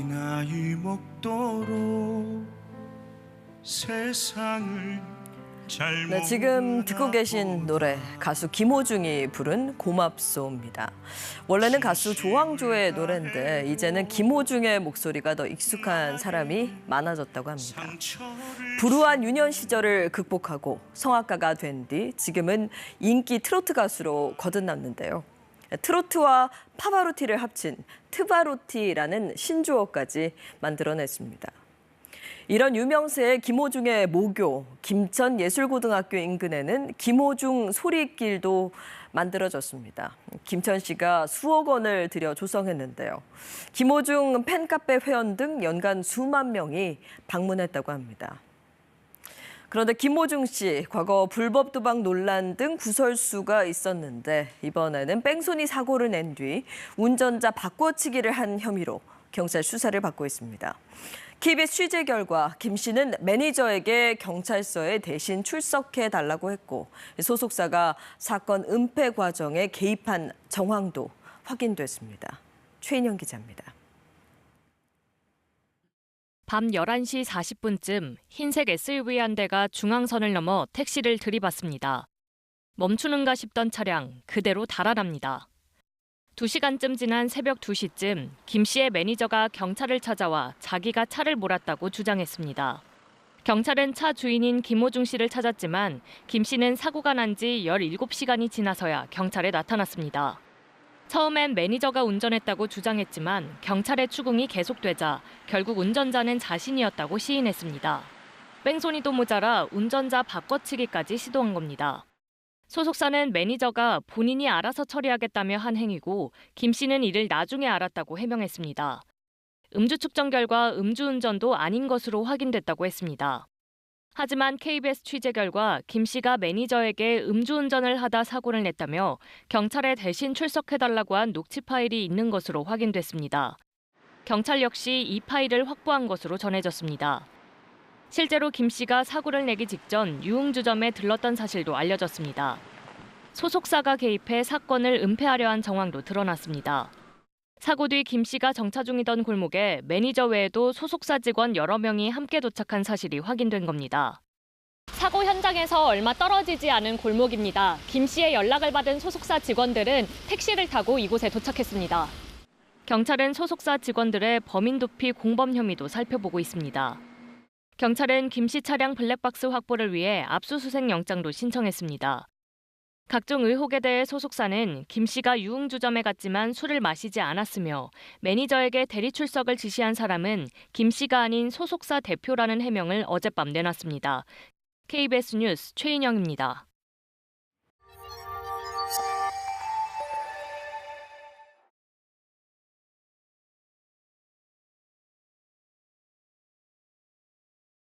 나의 목도로 세상을 네, 지금 듣고 계신 노래 가수 김호중이 부른 고맙소입니다. 원래는 가수 조항조의 노래인데 이제는 김호중의 목소리가 더 익숙한 사람이 많아졌다고 합니다. 불우한 유년 시절을 극복하고 성악가가 된 뒤 지금은 인기 트로트 가수로 거듭났는데요. 트로트와 파바로티를 합친 트바로티라는 신조어까지 만들어냈습니다. 이런 유명세의 김호중의 모교, 김천예술고등학교 인근에는 김호중 소리길도 만들어졌습니다. 김천시가 수억 원을 들여 조성했는데요. 김호중 팬카페 회원 등 연간 수만 명이 방문했다고 합니다. 그런데 김호중 씨, 과거 불법 도박 논란 등 구설수가 있었는데 이번에는 뺑소니 사고를 낸 뒤 운전자 바꿔치기를 한 혐의로 경찰 수사를 받고 있습니다. KBS 취재 결과 김 씨는 매니저에게 경찰서에 대신 출석해달라고 했고 소속사가 사건 은폐 과정에 개입한 정황도 확인됐습니다. 최인영 기자입니다. 밤 11시 40분쯤 흰색 SUV 한 대가 중앙선을 넘어 택시를 들이받습니다. 멈추는가 싶던 차량 그대로 달아납니다. 2시간쯤 지난 새벽 2시쯤 김 씨의 매니저가 경찰을 찾아와 자기가 차를 몰았다고 주장했습니다. 경찰은 차 주인인 김호중 씨를 찾았지만 김 씨는 사고가 난 지 17시간이 지나서야 경찰에 나타났습니다. 처음엔 매니저가 운전했다고 주장했지만 경찰의 추궁이 계속되자 결국 운전자는 자신이었다고 시인했습니다. 뺑소니도 모자라 운전자 바꿔치기까지 시도한 겁니다. 소속사는 매니저가 본인이 알아서 처리하겠다며 한 행위고 김 씨는 이를 나중에 알았다고 해명했습니다. 음주 측정 결과 음주운전도 아닌 것으로 확인됐다고 했습니다. 하지만 KBS 취재 결과 김 씨가 매니저에게 음주운전을 하다 사고를 냈다며 경찰에 대신 출석해달라고 한 녹취 파일이 있는 것으로 확인됐습니다. 경찰 역시 이 파일을 확보한 것으로 전해졌습니다. 실제로 김 씨가 사고를 내기 직전 유흥주점에 들렀던 사실도 알려졌습니다. 소속사가 개입해 사건을 은폐하려 한 정황도 드러났습니다. 사고 뒤 김 씨가 정차 중이던 골목에 매니저 외에도 소속사 직원 여러 명이 함께 도착한 사실이 확인된 겁니다. 사고 현장에서 얼마 떨어지지 않은 골목입니다. 김 씨의 연락을 받은 소속사 직원들은 택시를 타고 이곳에 도착했습니다. 경찰은 소속사 직원들의 범인 도피 공범 혐의도 살펴보고 있습니다. 경찰은 김 씨 차량 블랙박스 확보를 위해 압수수색 영장도 신청했습니다. 각종 의혹에 대해 소속사는 김 씨가 유흥주점에 갔지만 술을 마시지 않았으며 매니저에게 대리 출석을 지시한 사람은 김 씨가 아닌 소속사 대표라는 해명을 어젯밤 내놨습니다. KBS 뉴스 최인영입니다.